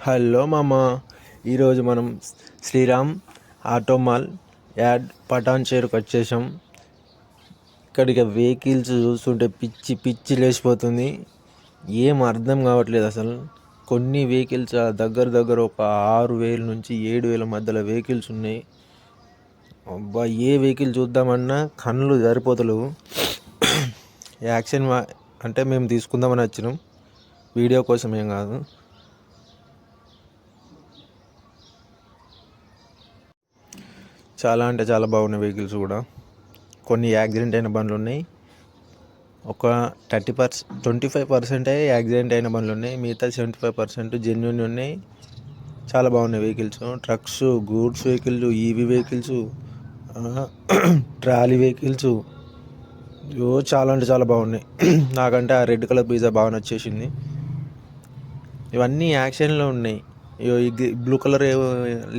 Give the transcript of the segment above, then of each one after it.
Hello మామ, ఈరోజు మనం శ్రీరామ్ ఆటోమాల్ యాడ్ పటాన్ చెరుకు వచ్చేసాం. ఇక్కడికి వెహికల్స్ చూస్తుంటే పిచ్చి పిచ్చి లేచిపోతుంది. ఏం అర్థం కావట్లేదు అసలు. కొన్ని వెహికల్స్ దగ్గర దగ్గర ఒక 6,000 నుంచి 7,000 మధ్యలో వెహికల్స్ ఉన్నాయి. అబ్బా, ఏ వెహికల్ చూద్దామన్నా కళ్ళు సరిపోతలేవు. యాక్షన్ అంటే మేము తీసుకుందామని వచ్చినాం, వీడియో కోసం ఏం కాదు. చాలా అంటే చాలా బాగున్నాయి వెహికల్స్ కూడా. కొన్ని యాక్సిడెంట్ అయిన బండ్లు ఉన్నాయి. ఒక 25% యాక్సిడెంట్ అయిన బండ్లు ఉన్నాయి, మిగతా 75% జెన్యున్ ఉన్నాయి. చాలా బాగున్నాయి vehicles. Trucks, goods vehicles, EV vehicles, trolley vehicles, చాలా అంటే చాలా బాగున్నాయి. నాకంటే ఆ రెడ్ కలర్ పిజ్జా బాగా నచ్చేసింది. ఇవన్నీ యాక్షన్లో ఉన్నాయి. ఈ బ్లూ కలర్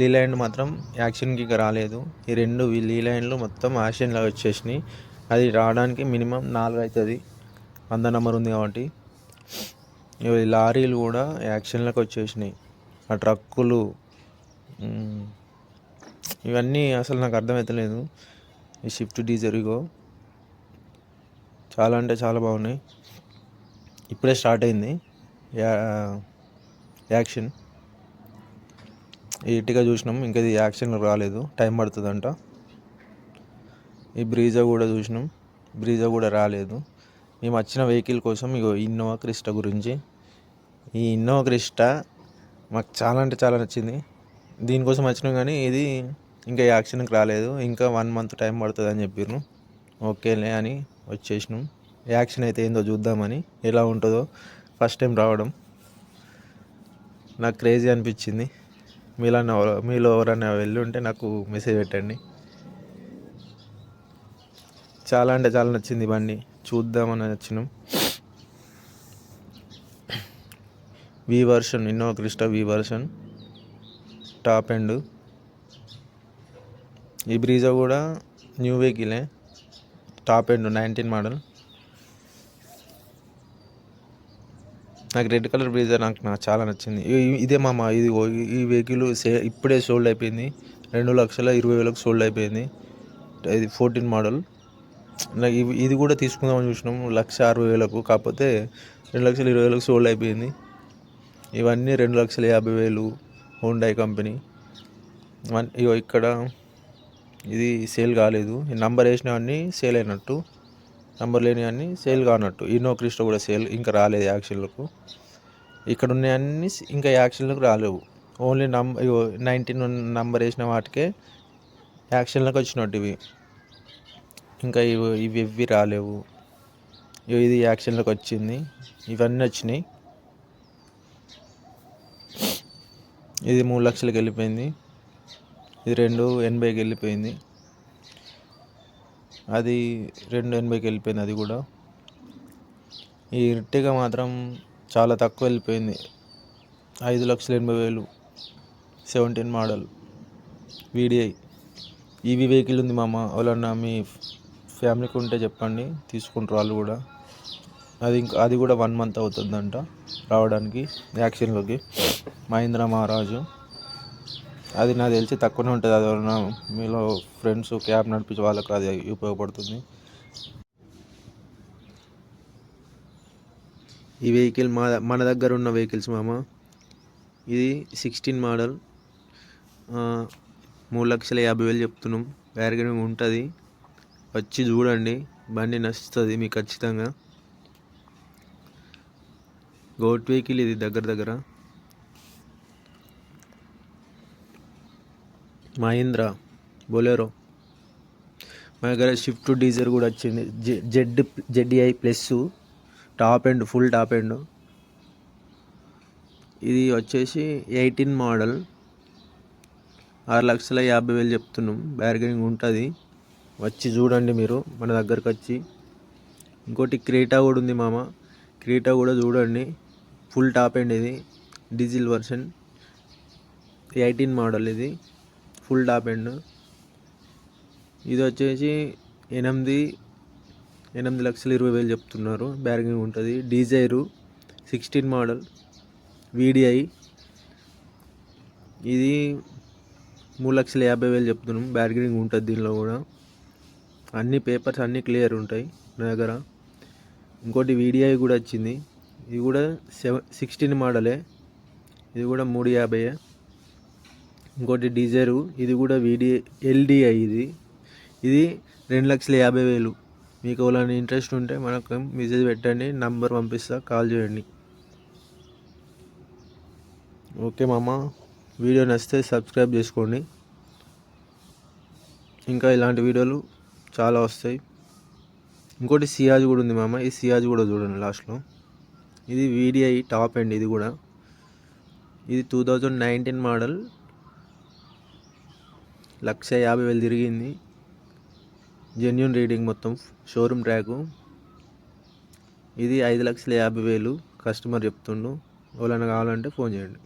లీలాండ్ మాత్రం యాక్షన్కి ఇక రాలేదు. ఈ రెండు లీలాండ్లు మొత్తం యాక్షన్లో వచ్చేసినాయి. అది రావడానికి మినిమం 4 అవుతుంది, 100 నెంబర్ ఉంది కాబట్టి. ఈ లారీలు కూడా యాక్షన్లోకి వచ్చేసినాయి. ఆ ట్రక్కులు, ఇవన్నీ అసలు నాకు అర్థమవుతలేదు. ఈ షిఫ్ట్ డీజర్ ఇగో చాలా అంటే చాలా బాగున్నాయి. ఇప్పుడే స్టార్ట్ అయింది యాక్షన్. ఈ ఇటుగా చూసినాం, ఇంకా ఇది యాక్షన్లో రాలేదు, టైం పడుతుందంట. ఈ బ్రీజా కూడా చూసినాం, బ్రీజా కూడా రాలేదు. మేము వచ్చిన వెహికల్ కోసం ఇగో ఇన్నోవా క్రిస్టా గురించి. ఈ ఇన్నోవా క్రిస్టా మాకు చాలా అంటే చాలా నచ్చింది. దీనికోసం వచ్చినాం కానీ ఇది ఇంకా యాక్షన్కి రాలేదు. ఇంకా 1 మంత్ టైం పడుతుంది అని చెప్పారు. ఓకేలే అని వచ్చేసినాం. యాక్షన్ అయితే ఏందో చూద్దామని, ఎలా ఉంటుందో. ఫస్ట్ టైం రావడం నాకు క్రేజీ అనిపించింది. మీలో ఎవరైనా వెళ్ళి ఉంటే నాకు మెసేజ్ పెట్టండి. చాలా అంటే చాలా నచ్చింది బండి, చూద్దామని వచ్చినాం. వి వర్షన్, ఇన్నోవా క్రిస్టా వి వర్షన్, టాప్ ఎండ్. ఈ బ్రీజా కూడా న్యూ వెహికలే, టాప్ ఎండ్ 19 మోడల్. నాకు రెడ్ కలర్ బ్రీజా నాకు చాలా నచ్చింది. ఇదే మామ, ఇది ఈ వెహికల్ ఇప్పుడే సోల్డ్ అయిపోయింది. 2,20,000 సోల్డ్ అయిపోయింది. ఇది 14 మోడల్. నాకు ఇది కూడా తీసుకుందామని చూసినాం 1,60,000, కాకపోతే 2,20,000 సోల్డ్ అయిపోయింది. ఇవన్నీ 2,50,000 హోండాయ్ కంపెనీ. ఇగో ఇక్కడ ఇది సేల్ కాలేదు. ఈ నంబర్ వేసినవన్నీ సేల్ అయినట్టు, నంబర్ లేనివన్నీ సేల్ కానట్టు. ఇన్నోవా క్రిస్టా కూడా సేల్ ఇంకా రాలేదు యాక్షన్లకు. ఇక్కడ ఉన్నాయన్నీ ఇంకా యాక్షన్లకు రాలేవు. ఓన్లీ 19 నంబర్ వేసిన వాటికే యాక్షన్లకు వచ్చినట్టు ఇవి. ఇంకా ఇవి రాలేవు. ఇది యాక్షన్లోకి వచ్చింది, ఇవన్నీ వచ్చినాయి. ఇది 3 లక్షలకి వెళ్ళిపోయింది. ఇది 2,80,000కి వెళ్ళిపోయింది. అది 2,80,000కి వెళ్ళిపోయింది. అది కూడా. ఈ ఇర్టిగా మాత్రం చాలా తక్కువ వెళ్ళిపోయింది, 5,80,000, 17 మోడల్ వీడిఐ. ఈవీ వెహికల్ ఉంది మామ, వాళ్ళన్నా మీ ఫ్యామిలీకి ఉంటే చెప్పండి, తీసుకుంటారు వాళ్ళు కూడా. అది కూడా 1 మంత్ అవుతుందంట రావడానికి యాక్షన్లోకి. మహీంద్రా మహారాజు. అది నాకు తెలిసి తక్కువనే ఉంటుంది. అది ఎవరైనా మీలో ఫ్రెండ్స్ క్యాబ్ నడిపించే వాళ్ళకి అది ఉపయోగపడుతుంది. ఈ వెహికల్ మన దగ్గర ఉన్న వెహికల్స్ మామ. ఇది 16 మోడల్, 3,50,000 చెప్తున్నాం. బార్గెనింగ్ ఉంటుంది, వచ్చి చూడండి, బండి నచ్చుతుంది మీకు ఖచ్చితంగా. గోట్ వెహికల్ ఇది దగ్గర దగ్గర. మహీంద్రా బొలెరో. మా దగ్గర షిఫ్ట్ డీజర్ కూడా వచ్చింది, ZI plus, top end, full top end. ఇది వచ్చేసి 18 మోడల్, 6,50,000 చెప్తున్నాం. బార్గెనింగ్ ఉంటుంది, వచ్చి చూడండి మీరు మన దగ్గరకు వచ్చి. ఇంకోటి క్రేటా కూడా ఉంది మామ, క్రేటా కూడా చూడండి, ఫుల్ టాప్ ఎండ్. ఇది డీజిల్ వర్షన్, 18 మోడల్, ఇది ఫుల్ టాప్ ఎండ్. ఇది వచ్చేసి 8,20,000 చెప్తున్నారు, బార్గెనింగ్ ఉంటుంది. డిజైరు 16 మోడల్ వీడిఐ, ఇది 3,50,000 చెప్తున్నాం. బ్యార్గెనింగ్ ఉంటుంది దీనిలో కూడా. అన్ని పేపర్స్ అన్నీ క్లియర్ ఉంటాయి నా దగ్గర. ఇంకోటి వీడిఐ కూడా వచ్చింది. ఇది కూడా 16 మోడలే. ఇది కూడా 350. ఇంకోటి డిజైరు, ఇది కూడా ఎల్డిఐ. ఇది 2,50,000. మీకు ఎవరైనా ఇంట్రెస్ట్ ఉంటే మనకు మెసేజ్ పెట్టండి, నంబర్ పంపిస్తా, కాల్ చేయండి. ఓకే మామ, వీడియో నచ్చితే సబ్స్క్రైబ్ చేసుకోండి. ఇంకా ఇలాంటి వీడియోలు చాలా వస్తాయి. ఇంకోటి సియాజ్ కూడా ఉంది మామ. ఈ సియాజ్ కూడా చూడండి లాస్ట్లో. ఇది వీడిఐ టాప్ ఎండ్. ఇది కూడా ఇది 2019 మోడల్. 1,50,000 తిరిగింది. జెన్యూన్ రీడింగ్ మొత్తం, షోరూమ్ ట్రాకు. ఇది 5,50,000 కస్టమర్ చెప్తుండు. ఎవరైనా కావాలంటే ఫోన్ చేయండి.